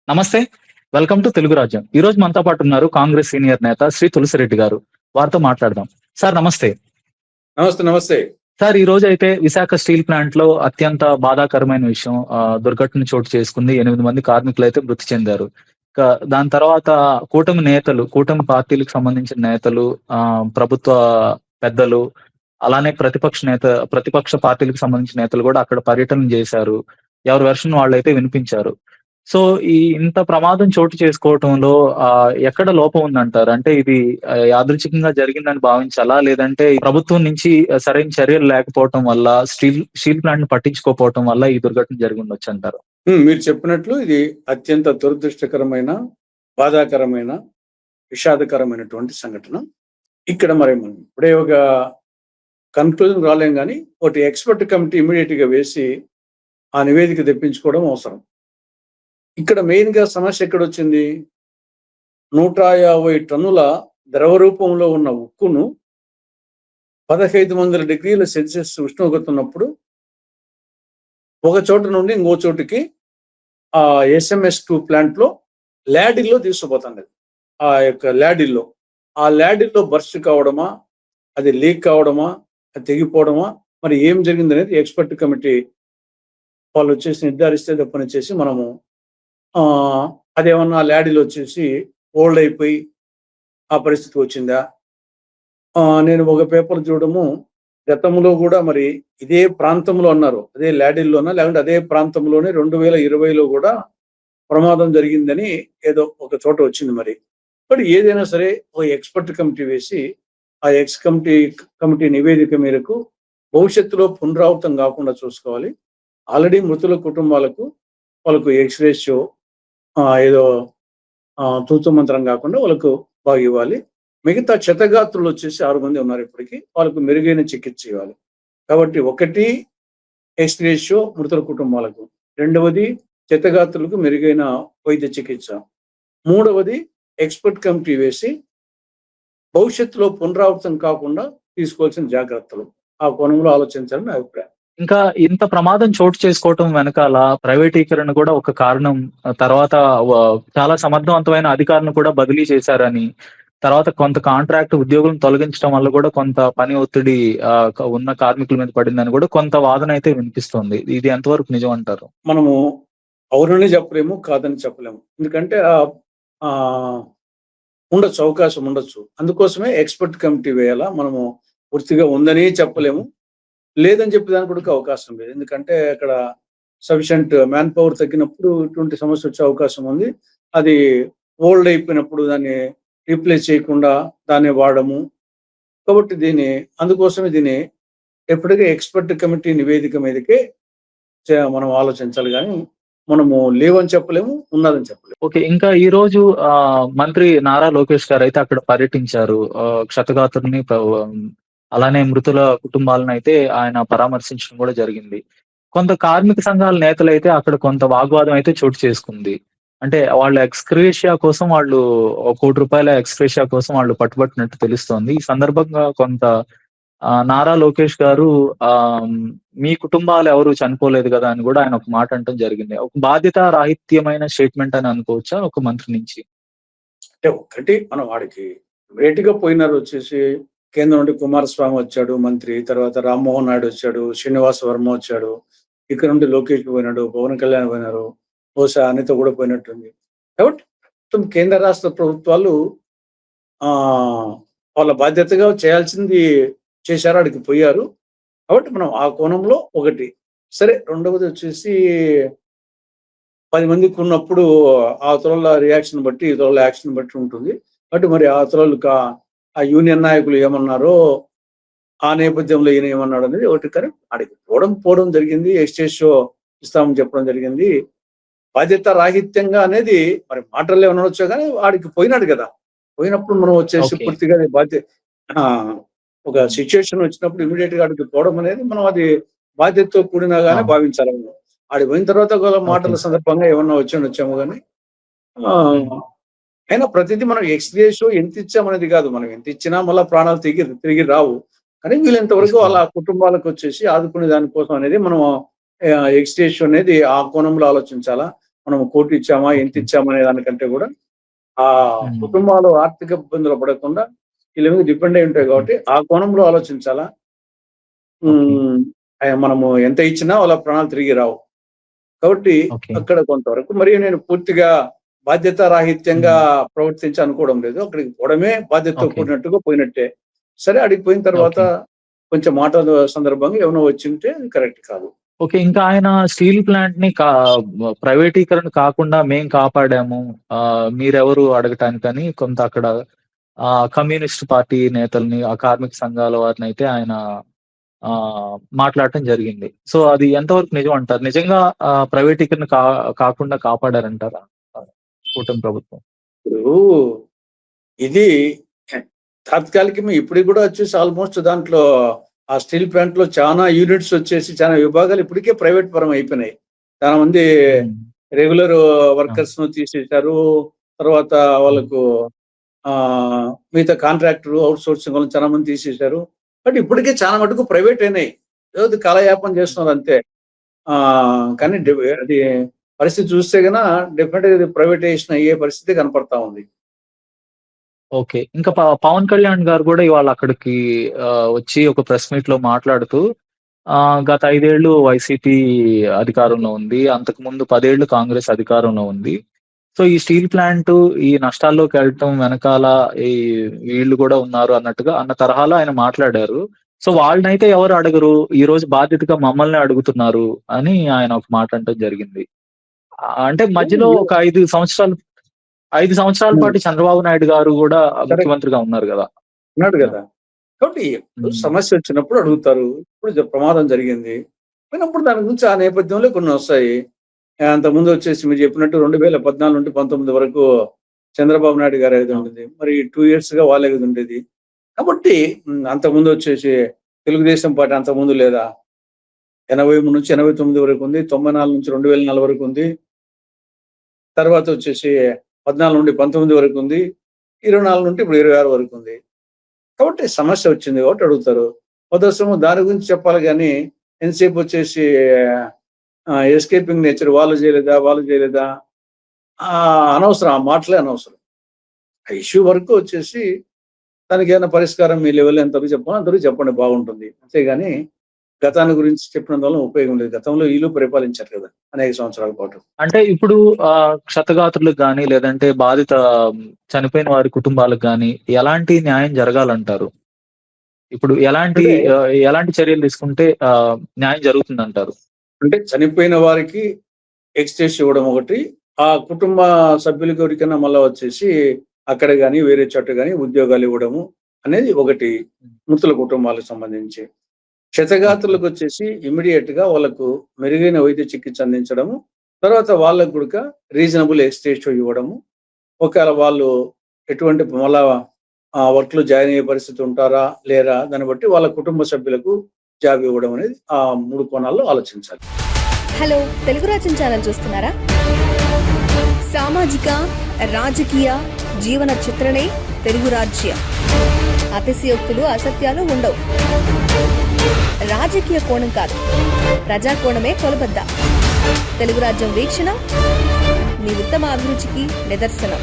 నమస్తే. Welcome to Telugu రాజ్యం. ఈ రోజు మనతో పాటు ఉన్నారు కాంగ్రెస్ సీనియర్ నేత శ్రీ తులసిరెడ్డి గారు. వారితో మాట్లాడదాం. సార్ నమస్తే. నమస్తే. నమస్తే. సార్ ఈ రోజైతే విశాఖ స్టీల్ ప్లాంట్‌లో అత్యంత బాధాకరమైన విషయం దుర్ఘటన చోటు చేసుకుంది. 8 మంది కార్మికులైతే మృతి చెందారు. దాని తర్వాత కూటమి నేతలు, కూటమి పార్టీలకు సంబంధించిన నేతలు, ప్రభుత్వ పెద్దలు, అలానే ప్రతిపక్ష పార్టీలకు సంబంధించిన నేతలు గూడా అక్కడ పర్యటన జేశారు. ఎవరి వెర్షన్ వాళ్ళైతే వినిపించారు. సో, ఇంత ప్రమాదం చోటు చేసుకోవటంలో ఎక్కడ లోపం ఉందంటారు? అంటే ఇది యాదృచ్ఛికంగా జరిగిందని భావించాలా? లేదంటే ఈ ప్రభుత్వం నుంచి సరైన చర్యలు లేకపోవటం వల్ల, స్టీల్ ప్లాంట్‌ని పట్టించుకోకపోవటం వల్ల ఈ దుర్ఘటన జరిగుండొచ్చంటారా? మీరు చెప్పినట్లు ఇది అత్యంత దురదృష్టకరమైన, బాధాకరమైన, విషాదకరమైనటువంటి సంఘటన. ఇక్కడ మరి మనం ఇప్పుడే ఒక కన్క్లూజన్ రాలేం గానీ, ఒకటి ఎక్స్‌పర్ట్ కమిటీ ఇమ్మీడియేట్‌గా వేసి ఆ నివేదిక తెప్పించుకోవడం అవసరం. ఇక్కడ మెయిన్‌గా సమస్య ఎక్కడొచ్చింది? 150 టన్నుల ద్రవ రూపంలో ఉన్న ఉక్కును 1500 డిగ్రీల సెల్సియస్ ఉష్ణోగ్రత ఉన్నప్పుడు ఒక చోట నుండి ఇంకో చోటుకి SMS2 ప్లాంట్‌లో ల్యాడిల్‌లో తీసుకుపోతాండది. ఆ యొక్క ల్యాడిల్‌లో. ఆ ల్యాడిల్‌లో బర్స్ట్ కావడమా? అది లీక్ కావడమా? అది తెగిపోవడమా? మరి ఏం జరిగిందనేది ఎక్స్‌పర్ట్ కమిటీ వాళ్ళొచ్చేసి నిర్ధారిస్తే తప్పనిచ్చేసి మనము అదేమన్నా ల్యాడిల్ వచ్చేసి ఓల్డ్ అయిపోయి ఆ పరిస్థితి వచ్చిందా? నేను ఒక పేపర్ చూడడము, గతంలో కూడా మరి ఇదే ప్రాంతంలో అన్నారు. అదే ల్యాడిల్‌లోనా లేకుంటే అదే ప్రాంతంలోనే 2020లో కూడా ప్రమాదం జరిగిందని ఏదో ఒక చోట వచ్చింది మరి. బట్ ఏదైనా సరే ఒక ఎక్స్‌పర్ట్ కమిటీ వేసి ఆ కమిటీ నివేదిక మేరకు భవిష్యత్తులో పునరావృతం కాకుండా చూసుకోవాలి. ఆల్రెడీ మృతుల కుటుంబాలకు వాళ్ళకు ఎక్స్-రేషియో ఏదో తూతు మంత్రం కాకుండా వాళ్ళకు బాగా ఇవ్వాలి. మిగతా క్షతగాత్రులు వచ్చేసి 6 మంది ఉన్నారు ఇప్పటికి. వాళ్ళకు మెరుగైన చికిత్స ఇవ్వాలి. కాబట్టి ఒకటి ఎక్స్-రేషియో మృతుల కుటుంబాలకు, రెండవది క్షతగాత్రులకు మెరుగైన వైద్య చికిత్స, మూడవది ఎక్స్‌పర్ట్ కమిటీ వేసి భవిష్యత్తులో పునరావృతం కాకుండా తీసుకోవాల్సిన జాగ్రత్తలు ఆ కోణంలో ఆలోచించాలని నా అభిప్రాయం. ఇంకా ఇంత ప్రమాదం చోటు చేసుకోవటం వెనకాల ప్రైవేటీకరణ కూడా ఒక కారణం. తర్వాత చాలా సమర్థవంతమైన అధికారులను కూడా బదిలీ చేశారని, తర్వాత కొంత కాంట్రాక్ట్ ఉద్యోగులను తొలగించడం వల్ల కూడా కొంత పని ఒత్తిడి ఉన్న కార్మికుల మీద పడిందని కూడా కొంత వాదన అయితే వినిపిస్తోంది. ఇది ఎంతవరకు నిజం అంటారు? మనము అవునని చెప్పలేము, కాదని చెప్పలేము. ఎందుకంటే ఉండొచ్చు, అవకాశం ఉండొచ్చు. అందుకోసమే ఎక్స్‌పర్ట్ కమిటీ వేయాలా. మనము పూర్తిగా ఉందని చెప్పలేము, లేదని చెప్పేదానికి కూడా అవకాశం లేదు. ఎందుకంటే అక్కడ సఫిషియంట్ మ్యాన్ పవర్ తగ్గినప్పుడు ఇటువంటి సమస్య వచ్చే అవకాశం ఉంది. అది ఓల్డ్ అయిపోయినప్పుడు దాన్ని రీప్లేస్ చేయకుండా దాన్ని వాడము. కాబట్టి అందుకోసమే దీన్ని ఎప్పటికీ ఎక్స్‌పర్ట్ కమిటీ నివేదిక మీదకే మనం ఆలోచించాలి గానీ, మనము లేవని చెప్పలేము, ఉన్నదని చెప్పలేము. ఓకే. ఇంకా ఈ రోజు మంత్రి నారా లోకేష్ గారైతే అక్కడ పర్యటించారు. క్షతగాత్రుల్ని అలానే మృతుల కుటుంబాలనైతే ఆయన పరామర్శించడం కూడా జరిగింది. కొంత కార్మిక సంఘాల నేతలైతే అక్కడ కొంత వాగ్వాదం అయితే చోటు చేసుకుంది. అంటే వాళ్ళ ఎక్స్‌గ్రేషియా కోసం వాళ్ళు రూ. 1,00,00,000 ఎక్స్‌గ్రేషియా కోసం వాళ్ళు పట్టుబట్టినట్టు తెలుస్తోంది. ఈ సందర్భంగా కొంత నారా లోకేష్ గారు మీ కుటుంబాలు ఎవరు చనిపోలేదు గదా! అని గూడా ఆయన ఒక మాట అనటం జరిగింది. ఒక బాధ్యతా రాహిత్యమైన స్టేట్‌మెంట్ అని అనుకోవచ్చా ఒక మంత్రి నుంచి? అంటే ఒక్కటి మనం వాడికి ఇమ్మీడియేట్‌గా పోయినారు వచ్చేసి కేంద్రం నుండి కుమారస్వామి వచ్చాడు మంత్రి. తర్వాత రామ్మోహన్ నాయుడు వచ్చాడు, శ్రీనివాస్ వర్మ వచ్చాడు. ఇక్కడ నుండి లోకేష్ పోయినాడు, పవన్ కళ్యాణ్ పోయినారు. బహుశా అనిత కూడా పోయినట్టుంది. కాబట్టి మొత్తం కేంద్ర రాష్ట్ర ప్రభుత్వాలు వాళ్ళ బాధ్యతగా చేయాల్సింది చేశారు, ఆడికి పోయారు. కాబట్టి మనం ఆ కోణంలో ఒకటి. సరే, రెండవది వచ్చేసి 10 మందికి ఉన్నప్పుడు అవతలోళ్ళ రియాక్షన్ బట్టి, ఇతరుల యాక్షన్ బట్టి ఉంటుంది. కాబట్టి మరి అవతలోళ్ళు ఆ యూనియన్ నాయకులు ఏమన్నారో, ఆ నేపథ్యంలో ఈయన ఏమన్నాడు అనేది ఒకటి. కానీ ఆడికి పోవడం జరిగింది. ఎక్స్‌గ్రేషియో ఇస్తామని చెప్పడం జరిగింది. బాధ్యత రాహిత్యంగా అనేది మరి మాటల్లో ఏమన్నా అనొచ్చో కానీ ఆడికి పోయినాడు కదా! పోయినప్పుడు మనం వచ్చేసి ఓకే. పూర్తిగా ఒక సిట్యుయేషన్ వచ్చినప్పుడు ఇమ్మీడియేట్‌గా ఆడికి పోవడం అనేది మనం అది బాధ్యతతో కూడినగానే ఆ! భావించాలి. ఆడికి పోయిన తర్వాత ఒకవేళ ఓకే. మాటల సందర్భంగా ఏమన్నా వచ్చామో గానీ హ్మ్. అయినా ప్రతిదీ మనం ఎక్స్-రేషియో ఎంత ఇచ్చామనేది కాదు. మనం ఎంత ఇచ్చినా మళ్ళా ప్రాణాలు తిరిగి రావు. కానీ వీళ్ళంత వరకు వాళ్ళ తీసుకోవాలి. కుటుంబాలకు వచ్చేసి ఆదుకునే దానికోసం అనేది మనం ఎక్స్-రేషియో అనేది ఆ కోణంలో ఆలోచించాలా. మనం కోటి ఇచ్చామా, ఎంత ఓకే. ఇచ్చామా అనే దానికంటే కూడా ఆ హ్మ్. కుటుంబాలు ఆర్థిక ఇబ్బందులు పడకుండా వీళ్ళ మీద డిపెండ్ అయి ఉంటాయి ఓకే. కాబట్టి ఆ కోణంలో ఆలోచించాలా. ఓకే. హ్మ్. మనము ఎంత ఇచ్చినా వాళ్ళ ప్రాణాలు తిరిగి రావు. కాబట్టి ఓకే. అక్కడ కొంతవరకు మరి నేను పూర్తిగా బాధ్యతారాహిత్యంగా హ్మ్. ప్రవర్తించి అనుకోవడం లేదు. అక్కడికి పోవడమే బాధ్యతతో ఓకే. కూడినట్టుగా పోయినట్టే. సరే అక్కడికి పోయిన తర్వాత ఓకే. కొంచెం మాటల సందర్భంగా ఏమైనా వచ్చింటే అది కరెక్ట్ కాదు. ఓకే. ఇంకా ఆయన స్టీల్ ప్లాంట్‌ని ప్రైవేటీకరణ కాకుండా మేం కాపాడాము. మీరెవరు అడగటానికని కొంత అక్కడ కమ్యూనిస్ట్ పార్టీ నేతల్ని, ఆ కార్మిక సంఘాల వారినైతే ఆయన మాట్లాడటం జరిగింది. సో, అది ఎంతవరకు నిజం అంటారు? నిజంగా ప్రైవేటీకరణ కాకుండా కాపాడారంటారా? కూటమి ప్రభుత్వం. ఇప్పుడు ఇది తాత్కాలికమే ఇప్పటికి కూడా వచ్చేసి ఆల్మోస్ట్ దాంట్లో ఆ స్టీల్ ప్లాంట్‌లో చానా యూనిట్స్ వచ్చేసి చానా విభాగాలు ఇప్పటికే ప్రైవేట్ పరం అయిపోయినాయి. చాలా మంది హ్మ్. రెగ్యులర్ ఆ! వర్కర్స్‌ను తీసేశారు. తర్వాత హ్మ్. వాళ్ళకు మిగతా కాంట్రాక్టర్ ఔట్‌సోర్సింగ్ వాళ్ళని చాలా మంది తీసేశారు. బట్ ఇప్పటికే చాలా మటుకు ప్రైవేట్ అయినాయి. ఏదో కాలయాపన హ్మ్. చేస్తున్నారు అంతే. కానీ ఓకే. అది పరిస్థితి చూస్తే గన డెఫినిట్‌గా ఇది ప్రైవేటైజేషన్ అయ్యే పరిస్థితి కనపడతా ఉంది. ఓకే. ఇంకా పవన్ కళ్యాణ్ గారు గూడా ఇవాళ అక్కడికి వచ్చి ఒక ప్రెస్ మీట్‌లో మాట్లాడుతూ గత 5 ఏళ్ళు వైసీపీ అధికారంలో ఉంది. అంతకుముందు 10 ఏళ్ళు కాంగ్రెస్ అధికారంలో ఉంది. సో, ఈ స్టీల్ ప్లాంటు ఈ నష్టాల్లోకెళ్ళటం వెనకాల ఈ వీళ్ళు గూడా ఉన్నారు అన్నట్టుగా అన్న తరహాలో ఆయన మాట్లాడారు. సో, వాళ్ళనైతే ఎవరు అడగరు. ఈరోజు బాధ్యతగా మమ్మల్నే అడుగుతున్నారు అని ఆయన ఒక మాట అనటం జరిగింది. అంటే మధ్యలో ఒక 5 సంవత్సరాల హ్మ్. పాటు చంద్రబాబు నాయుడు గారు గూడా కరెక్ట్. ముఖ్యమంత్రిగా ఉన్నారు గదా! అన్నాడు యాహ్! గదా! కాబట్టి ఎప్పుడు హ్మ్. సమస్య వచ్చినప్పుడు అడుగుతారు. ఇప్పుడు ప్రమాదం జరిగింది. పోయినప్పుడు దాని గురించి ఆ నేపథ్యంలో కొన్నొస్తాయి. అంతకుముందు వచ్చేసి మీరు చెప్పినట్టు 2014 నుండి 19 వరకు చంద్రబాబు నాయుడు గారి ఇది ఆ! ఉండేది. మరి 2 ఇయర్స్‌గా వాళ్ళే గదా ఉండేది. కాబట్టి అంతకుముందు వచ్చేసి తెలుగుదేశం పార్టీ అంతకుముందు లేదా? 83 నుంచి 89 వరకు ఉంది. 94 నుంచి 2004 వరకు ఉంది. తర్వాత వచ్చేసి 14 నుండి 19 వరకు ఉంది. 24 నుండి ఇప్పుడు 26 వరకు ఉంది. కాబట్టి సమస్య వచ్చింది కాబట్టి అడుగుతారు. మొదటి దాని గురించి చెప్పాలి గానీ, ఎంతసేపు వచ్చేసి ఎస్కేపింగ్ నేచర్ వాళ్ళు చేయలేదా? వాళ్ళు చేయలేదా? అనవసరం. ఆ మాటలే అనవసరం. ఆ ఇష్యూ వరకు వచ్చేసి దానికేమైనా పరిష్కారం మీ లెవెల్‌లో ఎంతవరకు చెప్పాలో అంతవరకు చెప్పండి బాగుంటుంది. అంతేగాని గతాన్ని గురించి చెప్పినందు వలన ఉపయోగం లేదు. గతంలో ఈళ్ళు పరిపాలించారు కదా! అనేక సంవత్సరాల పాటు. అంటే ఇప్పుడు క్షతగాత్రులకు గాని, లేదంటే చనిపోయిన వారి కుటుంబాలకు గాని, ఎలాంటి న్యాయం జరగాలంటారు? ఇప్పుడు అంటే, ఎలాంటి చర్యలు తీసుకుంటే న్యాయం జరుగుతుందంటారు? అంటే చనిపోయిన వారికి ఎక్స్‌గ్రేషియా ఇవ్వడం ఒకటి. ఆ కుటుంబ సభ్యులకి ఎవరికైనా మళ్ళా వచ్చేసి అక్కడ గాని, వేరే చోట గాని ఉద్యోగాలివ్వడము అనేది ఒకటి. హ్మ్. మృతుల కుటుంబాలకు సంబంధించి. ఓకే. క్షతగాత్రులకొచ్చేసి ఇమ్మీడియేట్‌గా వాళ్ళకు మెరుగైన వైద్య చికిత్స అందించడము. తర్వాత వాళ్ళకి గూడక రీజనబుల్ ఎక్స్‌గ్రేషియా ఇవ్వడము. ఒకవేళ వాళ్ళు ఎటువంటి మళ్ళా వర్క్‌లో జాయిన్ అయ్యే పరిస్థితి ఉంటారా? లేరా? దాన్ని బట్టి వాళ్ళ కుటుంబ సభ్యులకు జాబ్ ఇవ్వడం అనేది ఆ 3 కోణాల్లో ఆలోచించాలి. హలో తెలుగు రాజ్యం ఛానల్ చూస్తున్నారా? సామాజిక రాజకీయ జీవన చిత్రణే తెలుగు రాజ్యం. అతిశయోక్తులు అసత్యాలు ఉండవు. రాజకీయ కోణం కాదు, ప్రజా కోణమే కొలబద్ద. తెలుగు రాజ్యం వీక్షణ మీ ఉత్తమ అభిరుచికి నిదర్శనం.